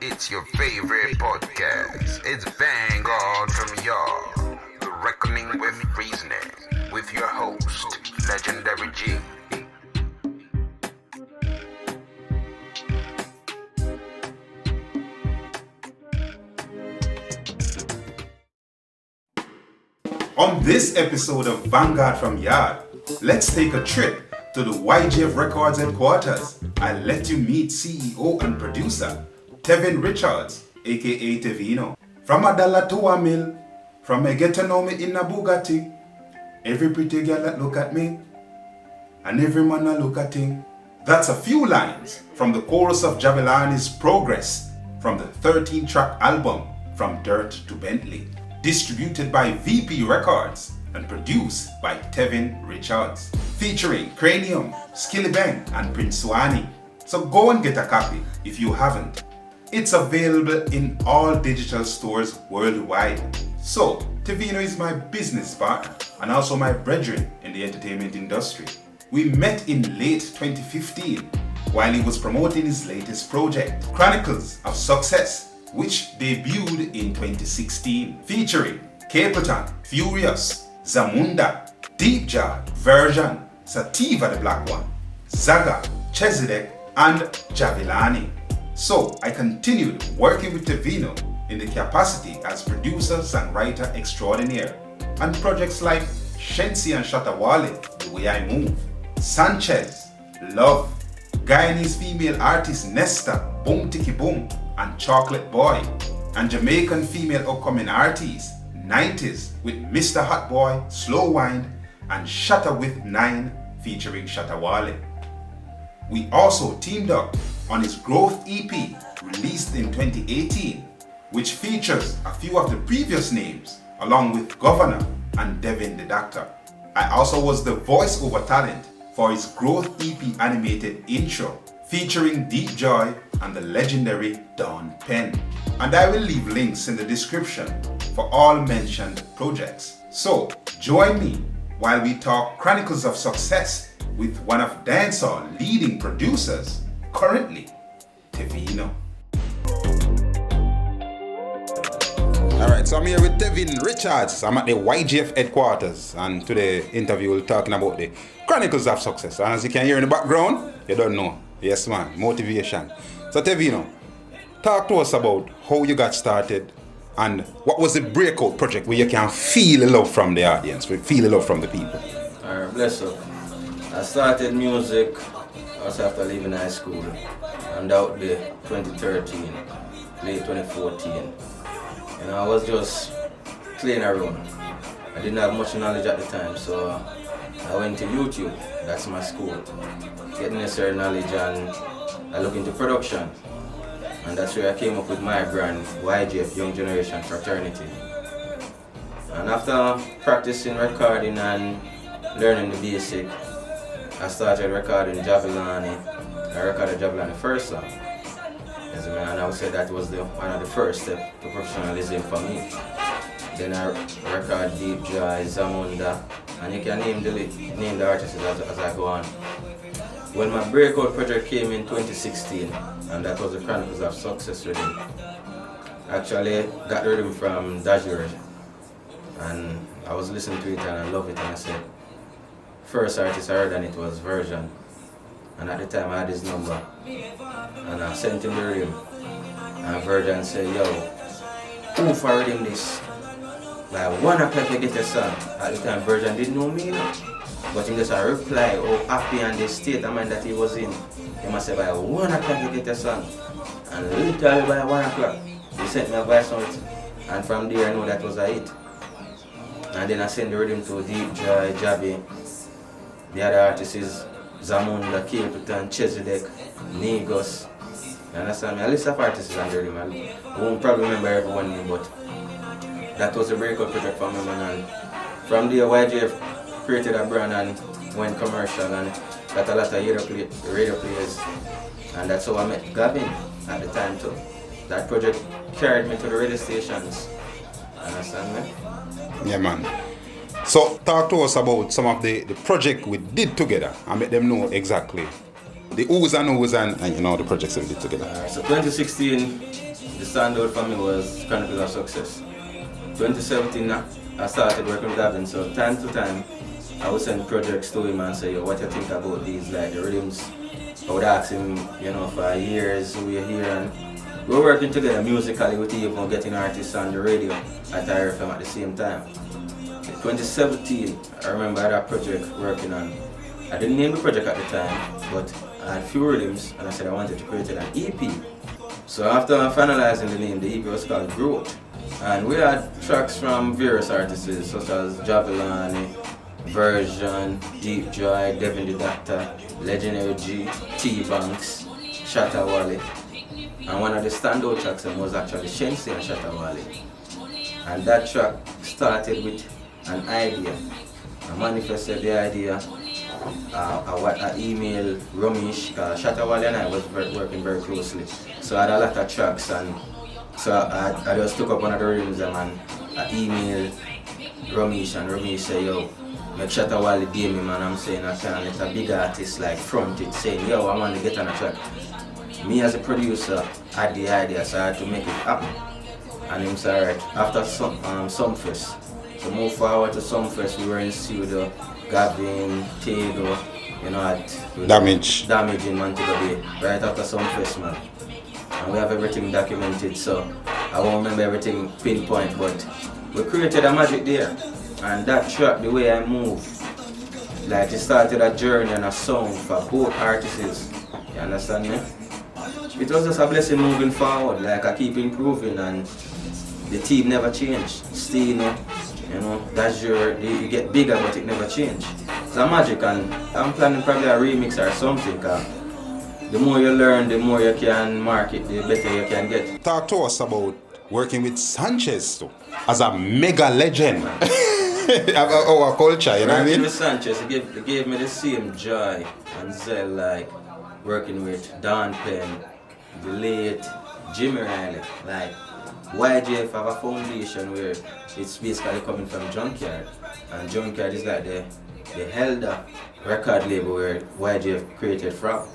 It's your favorite podcast. It's Vanguard from Yaad. The Reckoning with Reasoning. With your host, Legendary G. On this episode of Vanguard from Yaad, let's take a trip to the YGF Records headquarters and let you meet CEO and producer Tevin Richards, aka Tevino. From a dollar to a mil, from a get to know me in a Bugatti, every pretty girl that look at me, and every man that look at him. That's a few lines from the chorus of Jahvillani's Progress from the 13-track album From Dirt to Bentley, distributed by VP Records and produced by Tevin Richards, featuring Cranium, Skilly Bang, and Prince Swani. So go and get a copy if you haven't. It's available in all digital stores worldwide. So, Tevino is my business partner and also my brethren in the entertainment industry. We met in late 2015 while he was promoting his latest project, Chronicles of Success, which debuted in 2016, featuring Capleton, Furrious, Zamunda, Vershon, Sativa the Black One, Zagga, Chezidek, and Jahvillani. So I continued working with Tevino in the capacity as producer, songwriter extraordinaire, and projects like Shenseea Shattawale, The Way I Move, Sanchez, Love, Guyanese female artist Nesta, Boom Tiki Boom, and Chocolate Boy, and Jamaican female upcoming artist 90s with Mr Hot Bwoy, Slow Wind, and Shatta with 9 featuring Shattawale. We also teamed up on his Growth EP released in 2018, which features a few of the previous names along with Governor and Devin the Doctor. I also was the voiceover talent for his Growth EP animated intro featuring Deep Joy and the legendary Don Penn. And I will leave links in the description for all mentioned projects. So join me while we talk Chronicles of Success with one of dancehall leading producers currently, Tevino. Alright, so I'm here with Tevin Richards. I'm at the YGF headquarters, and today interview we're talking about the Chronicles of Success. And as you can hear in the background, you don't know. Yes man, motivation. So Tevino, talk to us about how you got started and what was the breakout project where you can feel the love from the audience, feel the love from the people. Alright, bless up. I started music also after leaving high school, and that would be 2013, late 2014. And I was just playing around. I didn't have much knowledge at the time, so I went to YouTube, that's my school, getting necessary knowledge, and I looked into production. And that's where I came up with my brand, YGF Young Generation Fraternity. And after practicing recording and learning the basic, I started recording Jahvillani. I recorded Jahvillani first song. And I would say that was one of the first steps to professionalism for me. Then I recorded Deep Joy, Zamunda, and you can name the artists as I go on. When my breakout project came in 2016, and that was the Chronicles of Success rhythm. Actually, got the rhythm from Dajure, and I was listening to it and I love it, and I said, first artist I heard and it was Vershon. And at the time I had his number, and I sent him the rhythm, and Vershon said, yo, who for rhythm this? By 1 o'clock you get a song. At the time Vershon didn't know me, but he just a reply, oh happy and the state of mind that he was in. He must say by 1 o'clock you get a song. And literally by 1 o'clock, he sent me a voice note, and from there I know that was a hit. And then I sent the rhythm to Deep Joy, Jahi. The other artists is Zamunda, Capleton, Chezidek, Negos. You understand me? A list of artists is under him. I won't probably remember everyone name, but that was a breakout project for me, man. And from there, YGF created a brand and went commercial and got a lot of radio players. And that's how I met Gavin at the time too. That project carried me to the radio stations. Understand me? Yeah man. So talk to us about some of the project we did together and make them know exactly the who's and who's and you know the projects we did together. So 2016 the standout for me was Chronicles of Success. 2017, I started working with Gavin, so time to time, I would send projects to him and say, yo, what you think about these, like the rhythms. I would ask him, you know, for years, we're here, and we're working together musically with even getting artists on the radio at IRFM at the same time. In 2017, I remember I had a project working on, I didn't name the project at the time, but I had few rhythms, and I said I wanted to create an EP. So after finalizing the name, the EP was called Growth. And we had tracks from various artists such as Jahvillani, Vershon, Deep Joy, Devin the Doctor, Legendary G, T-Banks, Shattawale. And one of the standout tracks was actually Shenseea Shattawale. And that track started with an idea. I manifested the idea. I emailed Ramesh, Shattawale and I was working very closely. So I had a lot of tracks, and so I just took up one of the rhythms and I emailed Ramesh, and Ramesh said, yo, make Shattawale DM me, man. I'm saying I can't let a big artist like front it saying, yo, I want to get on a track. Me as a producer had the idea, so I had to make it happen. And him said, alright, after Sumfest, so move forward to Sumfest, we were in studio, Gavin, Tego, you know, at Damage in Montego Bay, right after Sumfest, man. And we have everything documented, so I won't remember everything pinpoint, but we created a magic there. And that track, the way I move, like it started a journey and a song for both artists. You understand me? It was just a blessing moving forward, like I keep improving and the team never changed. Still, you know, Dajure, you get bigger but it never changed. It's a magic, and I'm planning probably a remix or something. The more you learn, the more you can market, the better you can get. Talk to us about working with Sanchez too, as a mega legend of our culture, you know what I mean? Working with Sanchez, it gave me the same joy and zeal like working with Don Penn, the late Jimmy Riley. Like YGF have a foundation where it's basically coming from Junkyard, and Junkyard is like the elder record label where YGF created from.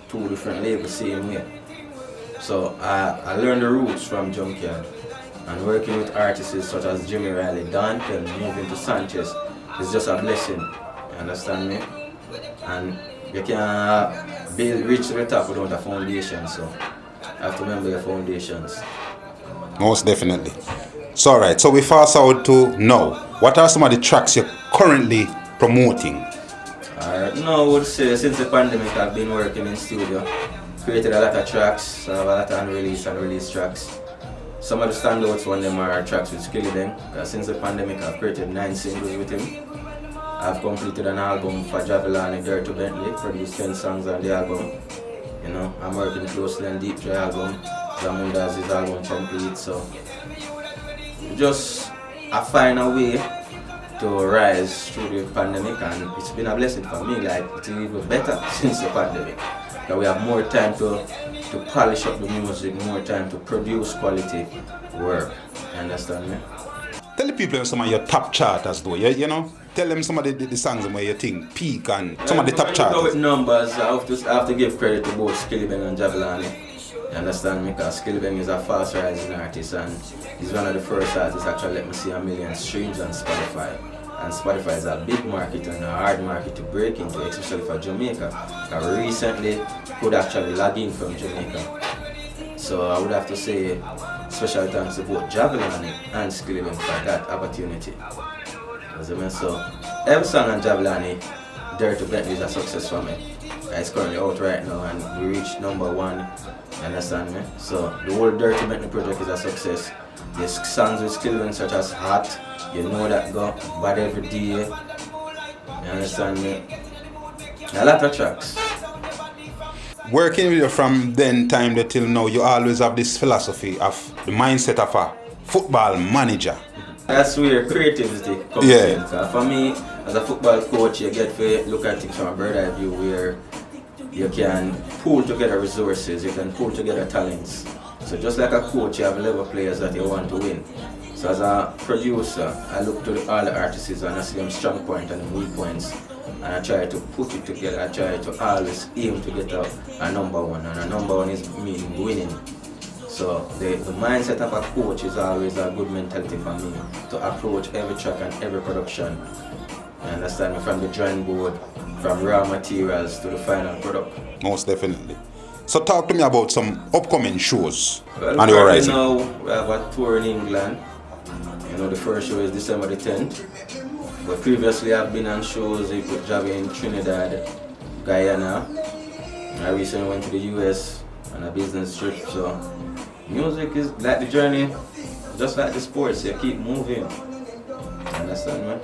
Two different labels, same way. So I learned the roots from Junkyard, and working with artists such as Jimmy Riley, Don Penn, moving to Sanchez is just a blessing. You understand me? And you can't reach to the top without a foundation, so you have to remember your foundations. Most definitely. So alright, so we fast out to now. What are some of the tracks you're currently promoting? Alright, now I would say since the pandemic I've been working in studio, created a lot of tracks, I have a lot of unreleased tracks. Some of the standouts one of them are tracks with Chezidek, because since the pandemic I've created 9 singles with him. I've completed an album for Jahvillani, Dirty Bentley, produced 10 songs on the album. You know, I'm working closely on Deep Joy album. Zamunda has his album complete, so just I find a way to rise through the pandemic, and it's been a blessing for me. Like it's even better since the pandemic. That we have more time to polish up the music, more time to produce quality work. You understand me? Tell the people some of your top charters though, you know? Tell them some of the songs where you think peak and some of the top charters. With numbers, I have to give credit to both Chezidek and Jahvillani. You understand me? Because Chezidek is a fast rising artist, and he's one of the first artists actually let me see 1 million streams on Spotify. And Spotify is a big market and a hard market to break into, especially for Jamaica. I recently could actually log in from Jamaica. So I would have to say special thanks to both Jahvillani and Chezidek for that opportunity. So every song on Jahvillani, Dirty Bentley, is a success for me. It's currently out right now and we reached #1. You understand me? So the whole Dirty Bentley project is a success. There's songs with Chezidek such as Hot, You Know That Go, Bad Every Day. You understand me? A lot of tracks. Working with you from then time till now, you always have this philosophy of the mindset of a football manager. That's where creativity comes in. For me, as a football coach, you get to look at it from a bird's eye view where you can pull together resources, you can pull together talents. So just like a coach, you have level players that you want to win. So as a producer, I look to all the artists and I see them strong points and weak points. And I try to put it together, I try to always aim to get a #1. And a #1 is mean winning. So the mindset of a coach is always a good mentality for me to approach every track and every production. You understand me? From the drawing board, from raw materials to the final product. Most definitely. So talk to me about some upcoming shows Well, on the horizon. now we have a tour in England. You know, the first show is December the 10th. But previously I've been on shows with Jahi in Trinidad, Guyana. I recently went to the US on a business trip. So music is like the journey, just like the sports. You keep moving. You understand, man?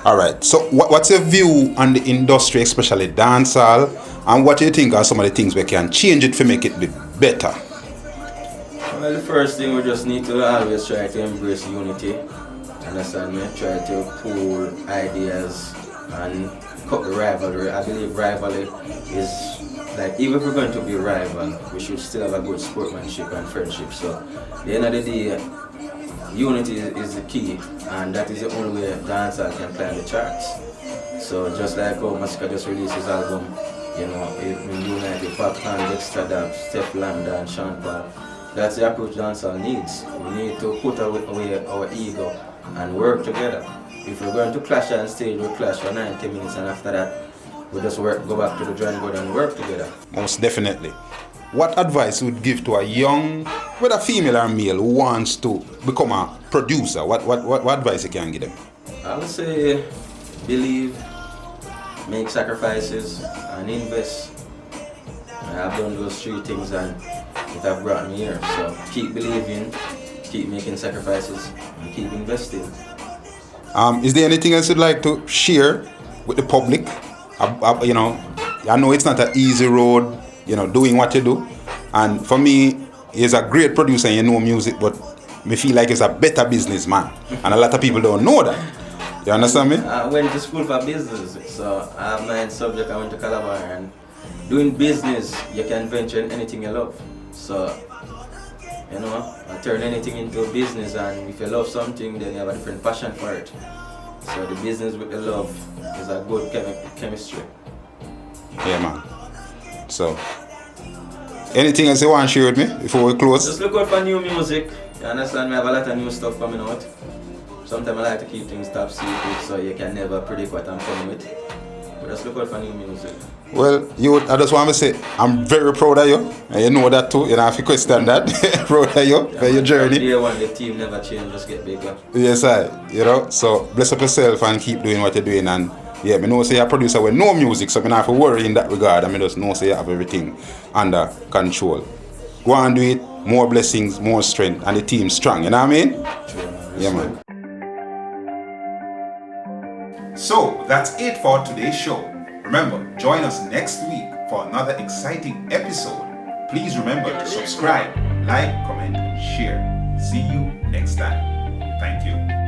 Alright, so what's your view on the industry, especially dancehall, and what do you think are some of the things we can change it to make it be better? Well, the first thing we just need to always try to embrace unity. Understand me? Try to pool ideas and cut the rivalry. I believe rivalry is like, even if we're going to be rival, we should still have a good sportsmanship and friendship. So at the end of the day, unity is the key, and that is the only way dancehall can climb the charts. So just like how Masika just released his album, you know, we unite with Popcorn, Dexter Dab, Steph Lambda and Sean Paul. That's the approach dancehall needs. We need to put away our ego and work together. If we're going to clash on stage, we'll clash for 90 minutes, and after that, we just go back to the drawing board and work together. Most definitely. What advice would you give to a young, whether female or male, who wants to become a producer? What advice you can give them? I would say believe, make sacrifices, and invest. I've done those three things and it have brought me here. So keep believing, keep making sacrifices, and keep investing. Is there anything else you'd like to share with the public? You know, I know it's not an easy road, you know, doing what you do. And for me, he's a great producer and you know music, but me feel like he's a better businessman. And a lot of people don't know that. You understand me? I went to school for business, so I have my subject. I went to Calabar, and doing business, you can venture in anything you love. So, you know, I turn anything into a business, and if you love something, then you have a different passion for it. So the business with the love is a good chemistry. Yeah, man. So, anything else you want to share with me before we close? Just look out for new music. You understand? We have a lot of new stuff coming out. Sometimes I like to keep things top secret, so you can never predict what I'm coming with. But just look out for new music. Well, I just want to say I'm very proud of you, and you know that too. You don't have to question that. Proud of you for your journey. Day one, the team never change, just get bigger. Yes, you know. So bless up yourself and keep doing what you're doing. And yeah, I know say you're a producer with no music, so I don't have to worry in that regard. I just know say you have everything under control. Go and do it. More blessings, more strength, and the team strong. You know what I mean? True. Yeah, man. So that's it for today's show. Remember, join us next week for another exciting episode. Please remember to subscribe, like, comment, and share. See you next time. Thank you.